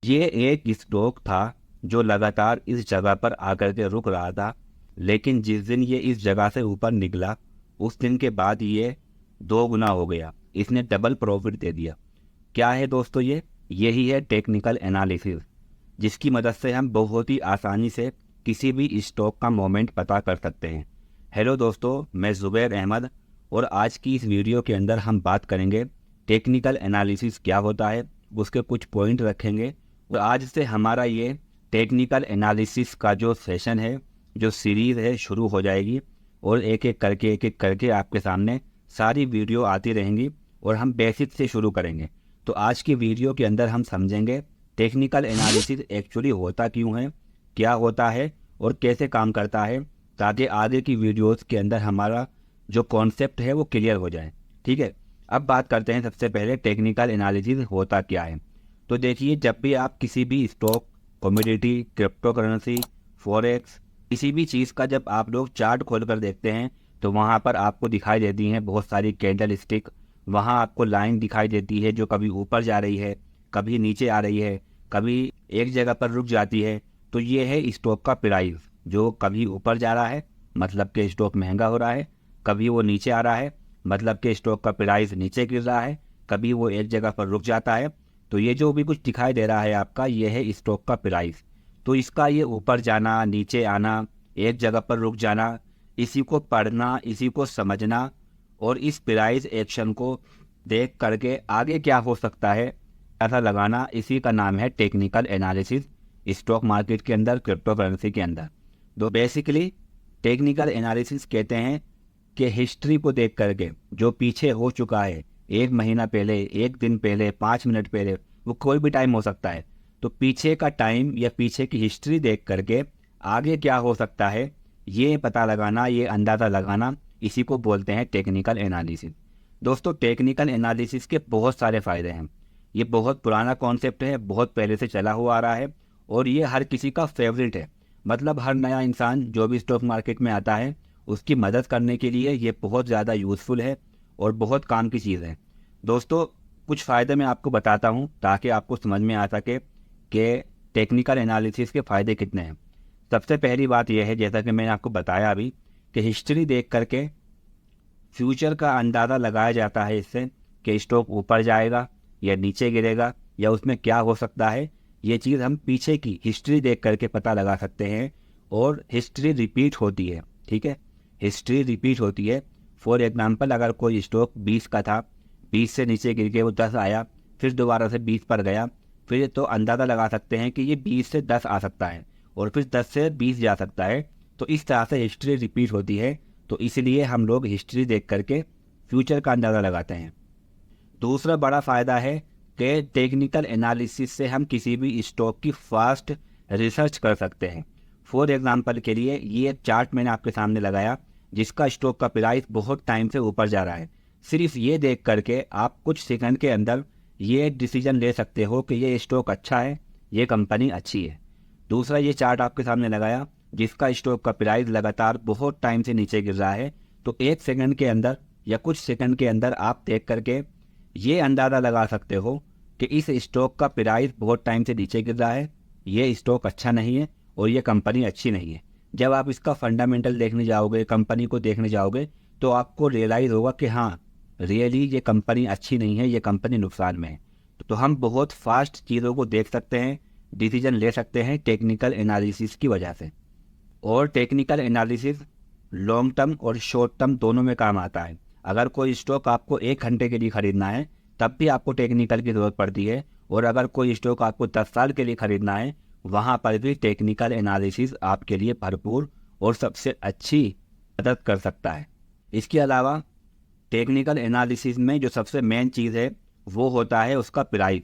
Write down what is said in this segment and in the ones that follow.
ये एक स्टॉक था जो लगातार इस जगह पर आकर के रुक रहा था, लेकिन जिस दिन ये इस जगह से ऊपर निकला उस दिन के बाद ये 2 गुना हो गया। इसने डबल प्रॉफिट दे दिया। क्या है दोस्तों ये? यही है टेक्निकल एनालिसिस, जिसकी मदद से हम बहुत ही आसानी से किसी भी स्टॉक का मोमेंट पता कर सकते हैं। हेलो दोस्तों, मैं ज़ुबैर अहमद और आज की इस वीडियो के अंदर हम बात करेंगे टेक्निकल एनालिसिस क्या होता है, उसके कुछ पॉइंट रखेंगे। और आज से हमारा ये टेक्निकल एनालिसिस का जो सेशन है, जो सीरीज़ है, शुरू हो जाएगी और एक एक करके आपके सामने सारी वीडियो आती रहेंगी और हम बेसिक से शुरू करेंगे। तो आज की वीडियो के अंदर हम समझेंगे टेक्निकल एनालिसिस एक्चुअली होता क्यों है, क्या होता है और कैसे काम करता है, ताकि आगे की वीडियोस के अंदर हमारा जो कॉन्सेप्ट है वो क्लियर हो जाए। ठीक है, अब बात करते हैं सबसे पहले टेक्निकल एनालिसिस होता क्या है। तो देखिए, जब भी आप किसी भी stock, commodity, crypto currency, forex, किसी भी चीज़ का जब आप लोग चार्ट खोल कर देखते हैं तो वहाँ पर आपको दिखाई देती हैं बहुत सारी कैंडल स्टिक। वहाँ आपको लाइन दिखाई देती है जो कभी ऊपर जा रही है, कभी नीचे आ रही है, कभी एक जगह पर रुक जाती है। तो ये है स्टॉक का प्राइस, जो कभी ऊपर जा रहा है मतलब कि स्टॉक महंगा हो रहा है, कभी वो नीचे आ रहा है मतलब कि स्टॉक का प्राइस नीचे गिर रहा है, कभी वो एक जगह पर रुक जाता है। तो ये जो भी कुछ दिखाई दे रहा है आपका, ये है स्टॉक का प्राइस। तो इसका ये ऊपर जाना, नीचे आना, एक जगह पर रुक जाना, इसी को पढ़ना, इसी को समझना और इस प्राइस एक्शन को देख करके आगे क्या हो सकता है ऐसा लगाना, इसी का नाम है टेक्निकल एनालिसिस स्टॉक मार्केट के अंदर, क्रिप्टो करेंसी के अंदर। तो बेसिकली टेक्निकल एनालिसिस कहते हैं कि हिस्ट्री को देख करके जो पीछे हो चुका है, 1 महीना पहले, 1 दिन पहले, 5 मिनट पहले, वो कोई भी टाइम हो सकता है। तो पीछे का टाइम या पीछे की हिस्ट्री देख करके आगे क्या हो सकता है ये पता लगाना, ये अंदाज़ा लगाना, इसी को बोलते हैं टेक्निकल एनालिसिस। दोस्तों, टेक्निकल एनालिसिस के बहुत सारे फ़ायदे हैं। ये बहुत पुराना कॉन्सेप्ट है, बहुत पहले से चला हुआ आ रहा है और ये हर किसी का फेवरेट है। मतलब हर नया इंसान जो भी स्टॉक मार्केट में आता है उसकी मदद करने के लिए ये बहुत ज़्यादा यूज़फुल है और बहुत काम की चीज़ है। दोस्तों, कुछ फ़ायदे मैं आपको बताता हूँ ताकि आपको समझ में आ सके कि टेक्निकल एनालिसिस के फ़ायदे कितने हैं। सबसे पहली बात यह है, जैसा कि मैंने आपको बताया अभी, कि हिस्ट्री देख करके फ्यूचर का अंदाज़ा लगाया जाता है इससे कि स्टॉक ऊपर जाएगा या नीचे गिरेगा या उसमें क्या हो सकता है। ये चीज़ हम पीछे की हिस्ट्री देख करके पता लगा सकते हैं और हिस्ट्री रिपीट होती है। ठीक है, हिस्ट्री रिपीट होती है। फॉर एग्जांपल, अगर कोई स्टॉक 20 का था, 20 से नीचे गिर के वो 10 आया, फिर दोबारा से 20 पर गया, फिर तो अंदाज़ा लगा सकते हैं कि ये 20 से 10 आ सकता है और फिर 10 से 20 जा सकता है। तो इस तरह से हिस्ट्री रिपीट होती है। तो इसलिए हम लोग हिस्ट्री देख करके फ्यूचर का अंदाज़ा लगाते हैं। दूसरा बड़ा फ़ायदा है कि टेक्निकल एनालिसिस से हम किसी भी स्टॉक की फास्ट रिसर्च कर सकते हैं। फॉर एग्जांपल के लिए, ये एक चार्ट मैंने आपके सामने लगाया जिसका स्टॉक का प्राइस बहुत टाइम से ऊपर जा रहा है। सिर्फ ये देख करके आप कुछ सेकंड के अंदर ये डिसीजन ले सकते हो कि ये स्टॉक अच्छा है, ये कंपनी अच्छी है। दूसरा ये चार्ट आपके सामने लगाया जिसका स्टॉक का प्राइस लगातार बहुत टाइम से नीचे गिर रहा है। तो एक सेकंड के अंदर या कुछ सेकंड के अंदर आप देख करके ये अंदाज़ा लगा सकते हो कि इस स्टॉक का प्राइस बहुत टाइम से नीचे गिर रहा है, ये स्टॉक अच्छा नहीं है और ये कंपनी अच्छी नहीं है। जब आप इसका फंडामेंटल देखने जाओगे, कंपनी को देखने जाओगे, तो आपको रियलाइज़ होगा कि हाँ, रियली ये कंपनी अच्छी नहीं है, ये कंपनी नुकसान में है। तो हम बहुत फास्ट चीज़ों को देख सकते हैं, डिसीजन ले सकते हैं टेक्निकल एनालिसिस की वजह से। और टेक्निकल एनालिसिस लॉन्ग टर्म और शॉर्ट टर्म दोनों में काम आता है। अगर कोई स्टॉक आपको 1 घंटे के लिए ख़रीदना है तब भी आपको टेक्निकल की ज़रूरत पड़ती है, और अगर कोई स्टॉक आपको 10 साल के लिए ख़रीदना है वहाँ पर भी टेक्निकल एनालिसिस आपके लिए भरपूर और सबसे अच्छी मदद कर सकता है। इसके अलावा टेक्निकल एनालिसिस में जो सबसे मेन चीज़ है वो होता है उसका प्राइस।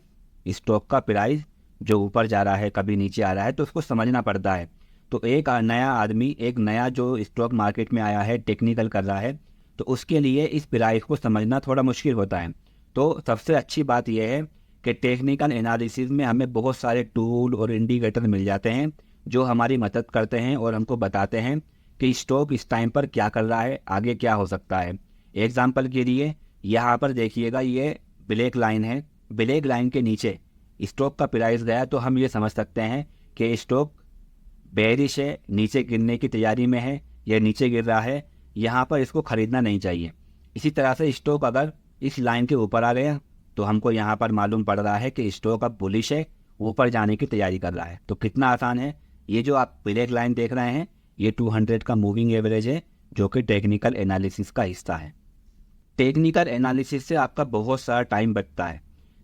स्टॉक का प्राइस जो ऊपर जा रहा है, कभी नीचे आ रहा है, तो उसको समझना पड़ता है। तो एक नया आदमी, एक नया जो स्टॉक मार्केट में आया है, टेक्निकल कर रहा है, तो उसके लिए इस प्राइस को समझना थोड़ा मुश्किल होता है। तो सबसे अच्छी बात यह है कि टेक्निकल एनालिसिस में हमें बहुत सारे टूल और इंडिकेटर मिल जाते हैं जो हमारी मदद करते हैं और हमको बताते हैं कि स्टॉक इस टाइम पर क्या कर रहा है, आगे क्या हो सकता है। एग्जाम्पल के लिए यहाँ पर देखिएगा, ये ब्लैक लाइन है, ब्लैक लाइन के नीचे स्टॉक का प्राइस गया तो हम ये समझ सकते हैं कि स्टॉक बेरिश है, नीचे गिरने की तैयारी में है या नीचे गिर रहा है, यहाँ पर इसको खरीदना नहीं चाहिए। इसी तरह से स्टॉक अगर इस लाइन के ऊपर आ गया तो हमको यहाँ पर मालूम पड़ रहा है कि स्टॉक अब बुलिश है, ऊपर जाने की तैयारी कर रहा है। तो कितना आसान है, ये जो आप ब्लैक लाइन देख रहे हैं ये 200 का मूविंग एवरेज है जो कि टेक्निकल एनालिसिस का हिस्सा है। टेक्निकल एनालिसिस से आपका बहुत सारा टाइम बचता है।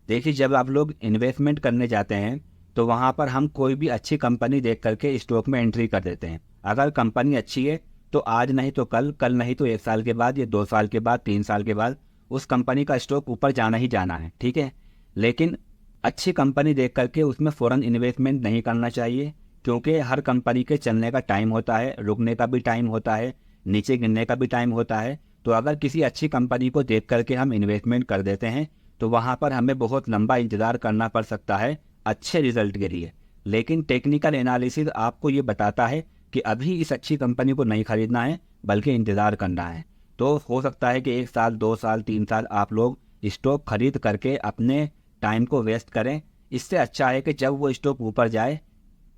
देखिए, जब आप लोग इन्वेस्टमेंट करने जाते हैं तो वहाँ पर हम कोई भी अच्छी कंपनी देख करके स्टॉक में एंट्री कर देते हैं। अगर कंपनी अच्छी है तो आज नहीं तो कल, कल नहीं तो 1 साल के बाद या 2 साल के बाद, 3 साल के बाद उस कंपनी का स्टॉक ऊपर जाना ही जाना है, ठीक है। लेकिन अच्छी कंपनी देख करके उसमें फ़ौरन इन्वेस्टमेंट नहीं करना चाहिए, क्योंकि हर कंपनी के चलने का टाइम होता है, रुकने का भी टाइम होता है, नीचे गिरने का भी टाइम होता है। तो अगर किसी अच्छी कंपनी को देख करके हम इन्वेस्टमेंट कर देते हैं तो वहाँ पर हमें बहुत लंबा इंतज़ार करना पड़ सकता है अच्छे रिजल्ट के लिए। लेकिन टेक्निकल एनालिसिस आपको ये बताता है कि अभी इस अच्छी कंपनी को नहीं खरीदना है बल्कि इंतज़ार करना है। तो हो सकता है कि 1 साल, 2 साल, 3 साल आप लोग स्टॉक खरीद करके अपने टाइम को वेस्ट करें। इससे अच्छा है कि जब वो स्टॉक ऊपर जाए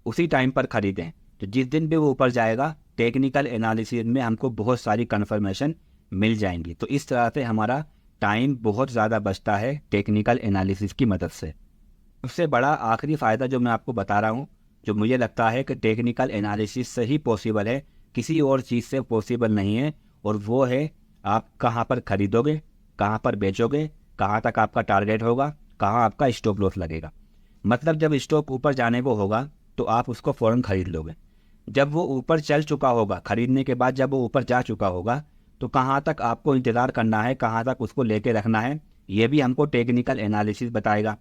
उसी टाइम पर खरीदें। तो जिस दिन भी वो ऊपर जाएगा टेक्निकल एनालिसिस में हमको बहुत सारी कन्फर्मेशन मिल जाएंगी। तो इस तरह से हमारा टाइम बहुत ज़्यादा बचता है टेक्निकल एनालिसिस की मदद से। सबसे बड़ा आखिरी फ़ायदा जो मैं आपको बता रहा हूँ, जो मुझे लगता है कि टेक्निकल एनालिसिस से ही पॉसिबल है, किसी और चीज़ से पॉसिबल नहीं है, और वो है आप कहाँ पर खरीदोगे, कहाँ पर बेचोगे, कहाँ तक आपका टारगेट होगा, कहाँ आपका स्टॉप लॉस लगेगा। मतलब जब स्टॉक ऊपर जाने को होगा तो आप उसको फ़ौरन खरीद लोगे। जब वो ऊपर चल चुका होगा, खरीदने के बाद जब वो ऊपर जा चुका होगा तो कहाँ तक आपको इंतज़ार करना है, कहाँ तक उसको लेके रखना है, ये भी हमको टेक्निकल एनालिसिस बताएगा।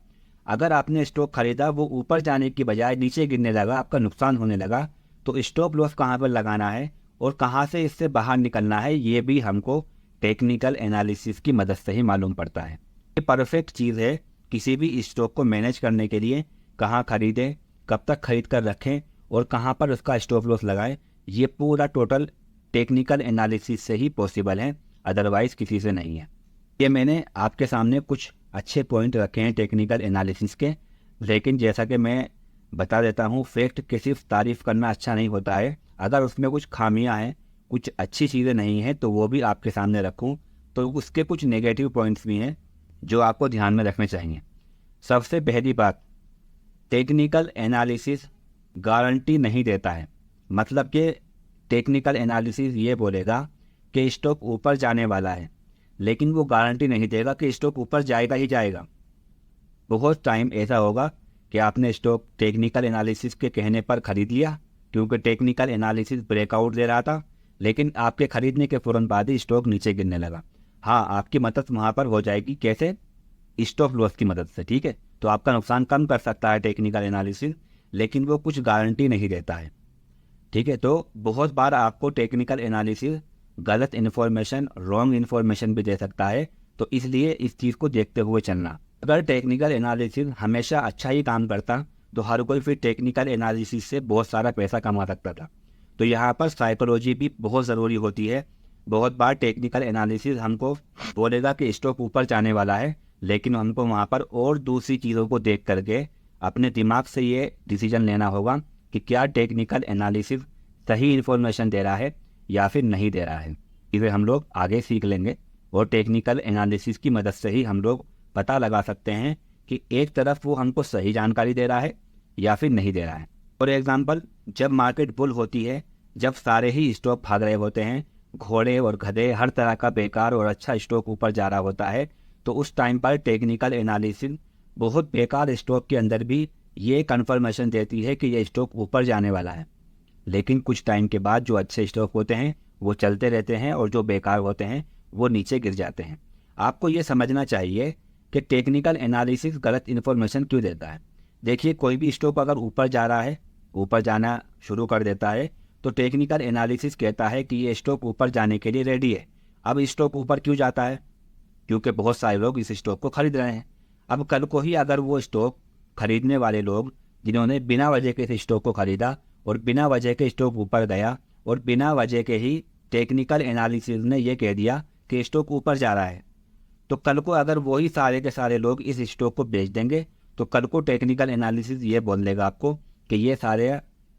अगर आपने स्टॉक खरीदा, वो ऊपर जाने की बजाय नीचे गिरने लगा, आपका नुकसान होने लगा, तो स्टॉप लॉस कहाँ पर लगाना है और कहाँ से इससे बाहर निकलना है, ये भी हमको टेक्निकल एनालिसिस की मदद से ही मालूम पड़ता है। ये परफेक्ट चीज़ है किसी भी स्टॉक को मैनेज करने के लिए। कहाँ खरीदें, कब तक खरीद कर रखें और कहाँ पर उसका स्टॉप लॉस लगाएं, ये पूरा टोटल टेक्निकल एनालिसिस से ही पॉसिबल है, अदरवाइज़ किसी से नहीं है। ये मैंने आपके सामने कुछ अच्छे पॉइंट रखे हैं टेक्निकल एनालिसिस के, लेकिन जैसा कि मैं बता देता हूँ, फैक्ट की सिर्फ तारीफ़ करना अच्छा नहीं होता है। अगर उसमें कुछ खामियां हैं, कुछ अच्छी चीज़ें नहीं हैं, तो वो भी आपके सामने रखूँ तो उसके कुछ नेगेटिव पॉइंट्स भी हैं जो आपको ध्यान में रखने चाहिए। सबसे पहली बात, टेक्निकल एनालिसिस गारंटी नहीं देता है। मतलब कि टेक्निकल एनालिसिस ये बोलेगा कि स्टॉक ऊपर जाने वाला है, लेकिन वो गारंटी नहीं देगा कि स्टॉक ऊपर जाएगा ही जाएगा। बहुत टाइम ऐसा होगा कि आपने स्टॉक टेक्निकल एनालिसिस के कहने पर खरीद लिया, क्योंकि टेक्निकल एनालिसिस ब्रेकआउट दे रहा था, लेकिन आपके खरीदने के फ़ौरन बाद ही स्टॉक नीचे गिरने लगा। हाँ, आपकी मदद वहाँ पर हो जाएगी, कैसे? स्टॉप लॉस की मदद से, ठीक है। तो आपका नुकसान कम कर सकता है टेक्निकल एनालिसिस, लेकिन वो कुछ गारंटी नहीं देता है, ठीक है। तो बहुत बार आपको टेक्निकल एनालिसिस गलत इन्फॉर्मेशन, रॉन्ग इन्फॉर्मेशन भी दे सकता है। तो इसलिए इस चीज़ को देखते हुए चलना। अगर टेक्निकल एनालिसिस हमेशा अच्छा ही काम करता तो हर कोई फिर टेक्निकल एनालिसिस से बहुत सारा पैसा कमा सकता था। तो यहाँ पर साइकोलॉजी भी बहुत ज़रूरी होती है। बहुत बार टेक्निकल एनालिसिस हमको बोलेगा कि स्टॉक ऊपर जाने वाला है, लेकिन हमको वहाँ पर और दूसरी चीज़ों को देख करके अपने दिमाग से ये डिसीजन लेना होगा कि क्या टेक्निकल एनालिसिस सही इन्फॉर्मेशन दे रहा है या फिर नहीं दे रहा है। इसे हम लोग आगे सीख लेंगे और टेक्निकल एनालिसिस की मदद से ही हम लोग पता लगा सकते हैं कि एक तरफ वो हमको सही जानकारी दे रहा है या फिर नहीं दे रहा है। फॉर एग्जांपल, जब मार्केट बुल होती है, जब सारे ही स्टॉक भाग रहे होते हैं, घोड़े और गधे, हर तरह का बेकार और अच्छा स्टॉक ऊपर जा रहा होता है, तो उस टाइम पर टेक्निकल एनालिसिस बहुत बेकार स्टॉक के अंदर भी ये कंफर्मेशन देती है कि ये स्टॉक ऊपर जाने वाला है। लेकिन कुछ टाइम के बाद जो अच्छे स्टॉक होते हैं वो चलते रहते हैं और जो बेकार होते हैं वो नीचे गिर जाते हैं। आपको ये समझना चाहिए कि टेक्निकल एनालिसिस गलत इन्फॉर्मेशन क्यों देता है। देखिए, कोई भी स्टॉक अगर ऊपर जा रहा है, ऊपर जाना शुरू कर देता है, तो टेक्निकल एनालिसिस कहता है कि ये स्टॉक ऊपर जाने के लिए रेडी है। अब स्टॉक ऊपर क्यों जाता है? क्योंकि बहुत सारे लोग इस स्टॉक को खरीद रहे हैं। अब कल को ही अगर वो स्टॉक खरीदने वाले लोग जिन्होंने बिना वजह के इस स्टॉक को खरीदा और बिना वजह के स्टॉक ऊपर गया और बिना वजह के ही टेक्निकल एनालिसिस ने यह कह दिया कि स्टॉक ऊपर जा रहा है, तो कल को अगर वही सारे के सारे लोग इस स्टॉक को बेच देंगे तो कल को टेक्निकल एनालिसिस ये बोल देगा आपको कि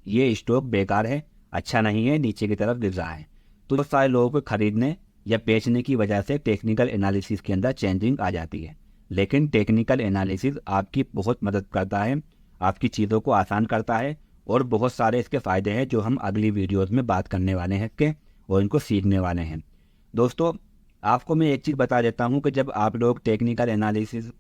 ये स्टॉक बेकार है, अच्छा नहीं है, नीचे की तरफ गिर रहा है। तो बहुत सारे लोगों को खरीदने या बेचने की वजह से टेक्निकल एनालिसिस के अंदर चेंजिंग आ जाती है। लेकिन टेक्निकल एनालिसिस आपकी बहुत मदद करता है, आपकी चीज़ों को आसान करता है और बहुत सारे इसके फ़ायदे हैं जो हम अगली वीडियोस में बात करने वाले हैं इसके और इनको सीखने वाले हैं। दोस्तों, आपको मैं एक चीज़ बता देता हूँ कि जब आप लोग टेक्निकल एनालिसिस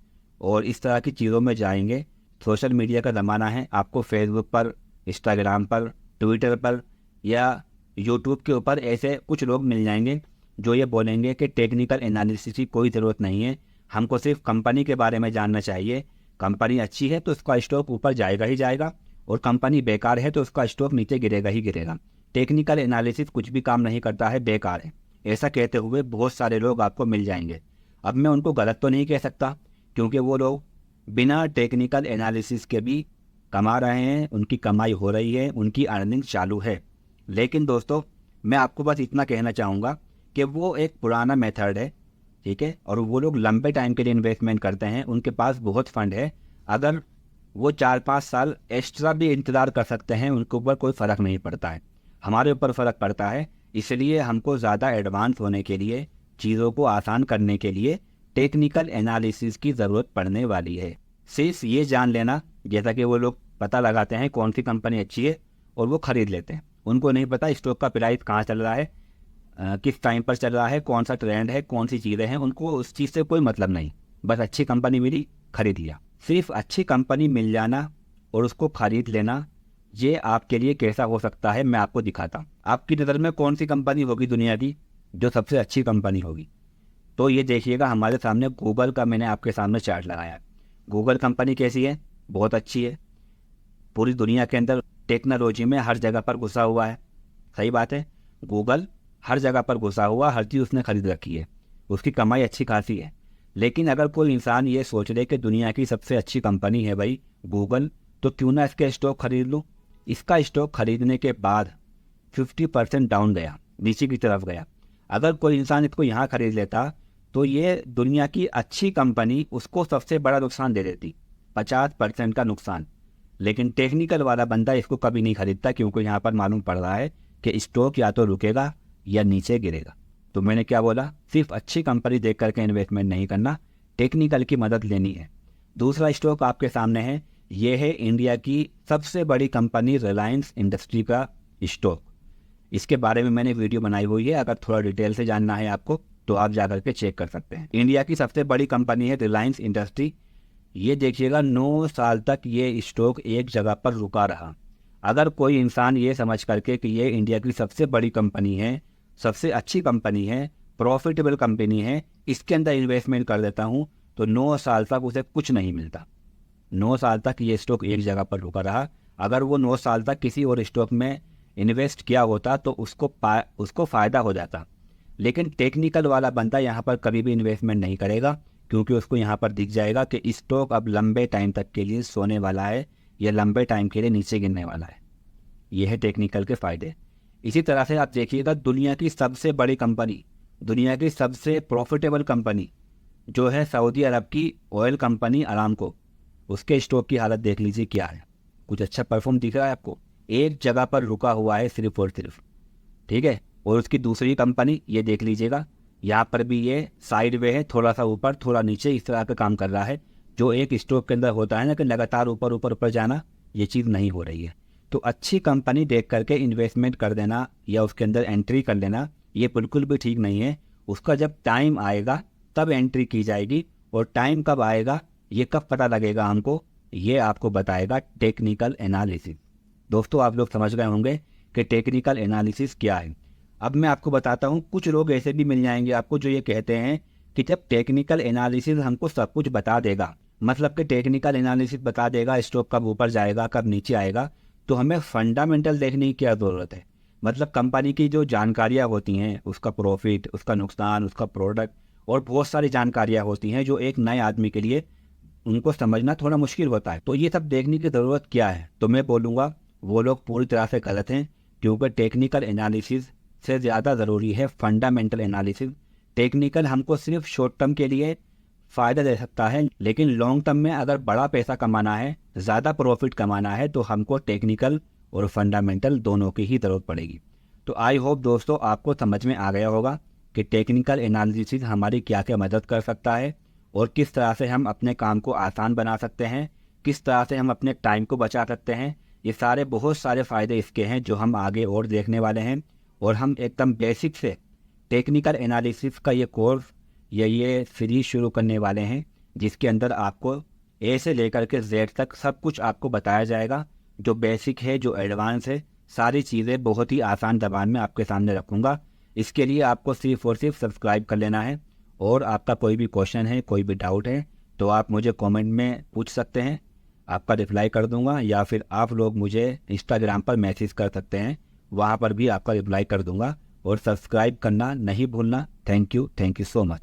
और इस तरह की चीज़ों में जाएंगे, सोशल मीडिया का ज़माना है, आपको फेसबुक पर, इंस्टाग्राम पर, ट्विटर पर या यूट्यूब के ऊपर ऐसे कुछ लोग मिल जाएंगे जो ये बोलेंगे कि टेक्निकल एनालिसिस की कोई ज़रूरत नहीं है, हमको सिर्फ कंपनी के बारे में जानना चाहिए। कंपनी अच्छी है तो उसका स्टॉक ऊपर जाएगा ही जाएगा और कंपनी बेकार है तो उसका स्टॉक नीचे गिरेगा ही गिरेगा। टेक्निकल एनालिसिस कुछ भी काम नहीं करता है, बेकार है। ऐसा कहते हुए बहुत सारे लोग आपको मिल जाएंगे। अब मैं उनको गलत तो नहीं कह सकता क्योंकि वो लोग बिना टेक्निकल एनालिसिस के भी कमा रहे हैं, उनकी कमाई हो रही है, उनकी अर्निंग चालू है। लेकिन दोस्तों, मैं आपको बस इतना कहना चाहूँगा कि वो एक पुराना मेथड है, ठीक है, और वो लोग लंबे टाइम के लिए इन्वेस्टमेंट करते हैं, उनके पास बहुत फंड है। अगर वो 4-5 साल एक्स्ट्रा भी इंतज़ार कर सकते हैं, उनके ऊपर कोई फ़र्क नहीं पड़ता है। हमारे ऊपर फ़र्क पड़ता है, इसलिए हमको ज़्यादा एडवांस होने के लिए, चीज़ों को आसान करने के लिए टेक्निकल एनालिसिस की ज़रूरत पड़ने वाली है। सिर्फ ये जान लेना, जैसा कि वो लोग पता लगाते हैं कौन सी कंपनी अच्छी है और वो ख़रीद लेते हैं। उनको नहीं पता स्टॉक का प्राइस कहाँ चल रहा है, किस टाइम पर चल रहा है, कौन सा ट्रेंड है, कौन सी चीज़ें हैं, उनको उस चीज़ से कोई मतलब नहीं। बस अच्छी कंपनी मिली, खरीद लिया। सिर्फ अच्छी कंपनी मिल जाना और उसको खरीद लेना, ये आपके लिए कैसा हो सकता है मैं आपको दिखाता हूँ। आपकी नज़र में कौन सी कंपनी होगी दुनिया की जो सबसे अच्छी कंपनी होगी? तो ये देखिएगा, हमारे सामने गूगल का मैंने आपके सामने चार्ट लगाया। गूगल कंपनी कैसी है? बहुत अच्छी है। पूरी दुनिया के अंदर टेक्नोलॉजी में हर जगह पर घुसा हुआ है। सही बात है, गूगल हर जगह पर घुसा हुआ, हर चीज़ उसने खरीद रखी है, उसकी कमाई अच्छी खासी है। लेकिन अगर कोई इंसान ये सोच ले कि दुनिया की सबसे अच्छी कंपनी है भाई गूगल, तो क्यों ना इसके स्टॉक खरीद लूँ। इसका स्टॉक खरीदने के बाद 50% डाउन गया, नीचे की तरफ गया। अगर कोई इंसान इसको यहाँ खरीद लेता तो ये दुनिया की अच्छी कंपनी उसको सबसे बड़ा नुकसान दे देती, 50% का नुकसान। लेकिन टेक्निकल वाला बंदा इसको कभी नहीं खरीदता क्योंकि यहाँ पर मालूम पड़ रहा है कि स्टॉक या तो रुकेगा या नीचे गिरेगा। तो मैंने क्या बोला, सिर्फ अच्छी कंपनी देख करके इन्वेस्टमेंट नहीं करना, टेक्निकल की मदद लेनी है। दूसरा स्टॉक आपके सामने है, ये है इंडिया की सबसे बड़ी कंपनी रिलायंस इंडस्ट्री का स्टॉक। इसके बारे में मैंने वीडियो बनाई हुई है, अगर थोड़ा डिटेल से जानना है आपको तो आप जा करके चेक कर सकते हैं। इंडिया की सबसे बड़ी कंपनी है रिलायंस इंडस्ट्री। ये देखिएगा 9 साल तक ये स्टॉक एक जगह पर रुका रहा। अगर कोई इंसान ये समझ करके कि ये इंडिया की सबसे बड़ी कंपनी है, सबसे अच्छी कंपनी है, प्रॉफिटेबल कंपनी है, इसके अंदर इन्वेस्टमेंट कर देता हूँ, तो 9 साल तक उसे कुछ नहीं मिलता। 9 साल तक ये स्टॉक एक जगह पर रुका रहा। अगर वो 9 साल तक किसी और स्टॉक में इन्वेस्ट किया होता तो उसको फ़ायदा हो जाता। लेकिन टेक्निकल वाला बंदा यहाँ पर कभी भी इन्वेस्टमेंट नहीं करेगा क्योंकि उसको यहाँ पर दिख जाएगा कि स्टॉक अब लंबे टाइम तक के लिए सोने वाला है या लंबे टाइम के लिए नीचे गिरने वाला है। ये है टेक्निकल के फ़ायदे। इसी तरह से आप देखिएगा, दुनिया की सबसे बड़ी कंपनी, दुनिया की सबसे प्रॉफिटेबल कंपनी जो है सऊदी अरब की ऑयल कंपनी अरामको, उसके स्टॉक की हालत देख लीजिए क्या है। कुछ अच्छा परफॉर्म दिख रहा है आपको? एक जगह पर रुका हुआ है सिर्फ और सिर्फ, ठीक है। और उसकी दूसरी कंपनी ये देख लीजिएगा, यहाँ पर भी ये साइड वे है, थोड़ा सा ऊपर थोड़ा नीचे, इस तरह का काम कर रहा है। जो एक स्टॉक के अंदर होता है ना कि लगातार ऊपर ऊपर ऊपर जाना, ये चीज़ नहीं हो रही है। तो अच्छी कंपनी देख करके इन्वेस्टमेंट कर देना या उसके अंदर एंट्री कर लेना, ये बिल्कुल भी ठीक नहीं है। उसका जब टाइम आएगा तब एंट्री की जाएगी, और टाइम कब आएगा, ये कब पता लगेगा हमको, ये आपको बताएगा टेक्निकल एनालिसिस। दोस्तों, आप लोग समझ गए होंगे कि टेक्निकल एनालिसिस क्या है। अब मैं आपको बताता हूँ, कुछ लोग ऐसे भी मिल जाएंगे आपको जो ये कहते हैं कि जब टेक्निकल एनालिसिस हमको सब कुछ बता देगा, मतलब कि टेक्निकल एनालिसिस बता देगा स्टॉक कब ऊपर जाएगा कब नीचे आएगा, तो हमें फंडामेंटल देखने की क्या ज़रूरत है। मतलब कंपनी की जो जानकारियाँ होती हैं, उसका प्रॉफिट, उसका नुकसान, उसका प्रोडक्ट और बहुत सारी जानकारियाँ होती हैं जो एक नए आदमी के लिए उनको समझना थोड़ा मुश्किल होता है। तो ये सब देखने की ज़रूरत क्या है? तो मैं बोलूँगा वो लोग पूरी तरह से गलत हैं, क्योंकि टेक्निकल एनालिसिस से ज़्यादा ज़रूरी है फंडामेंटल एनालिसिस। टेक्निकल हमको सिर्फ शॉर्ट टर्म के लिए फ़ायदा दे सकता है, लेकिन लॉन्ग टर्म में अगर बड़ा पैसा कमाना है, ज़्यादा प्रॉफिट कमाना है, तो हमको टेक्निकल और फंडामेंटल दोनों की ही ज़रूरत पड़ेगी। तो आई होप दोस्तों आपको समझ में आ गया होगा कि टेक्निकल एनालिसिस हमारी क्या क्या मदद कर सकता है और किस तरह से हम अपने काम को आसान बना सकते हैं, किस तरह से हम अपने टाइम को बचा सकते हैं। ये सारे बहुत सारे फ़ायदे इसके हैं जो हम आगे और देखने वाले हैं। और हम एकदम बेसिक से टेक्निकल एनालिसिस का ये कोर्स ये सीरीज शुरू करने वाले हैं, जिसके अंदर आपको ए से लेकर के जेड तक सब कुछ आपको बताया जाएगा। जो बेसिक है, जो एडवांस है, सारी चीज़ें बहुत ही आसान ज़बान में आपके सामने रखूँगा। इसके लिए आपको सिर्फ और सिर्फ सब्सक्राइब कर लेना है। और आपका कोई भी क्वेश्चन है, कोई भी डाउट है, तो आप मुझे कमेंट में पूछ सकते हैं, आपका रिप्लाई कर दूंगा। या फिर आप लोग मुझे इंस्टाग्राम पर मैसेज कर सकते हैं, वहाँ पर भी आपका रिप्लाई कर दूंगा। और सब्सक्राइब करना नहीं भूलना। Thank you so much.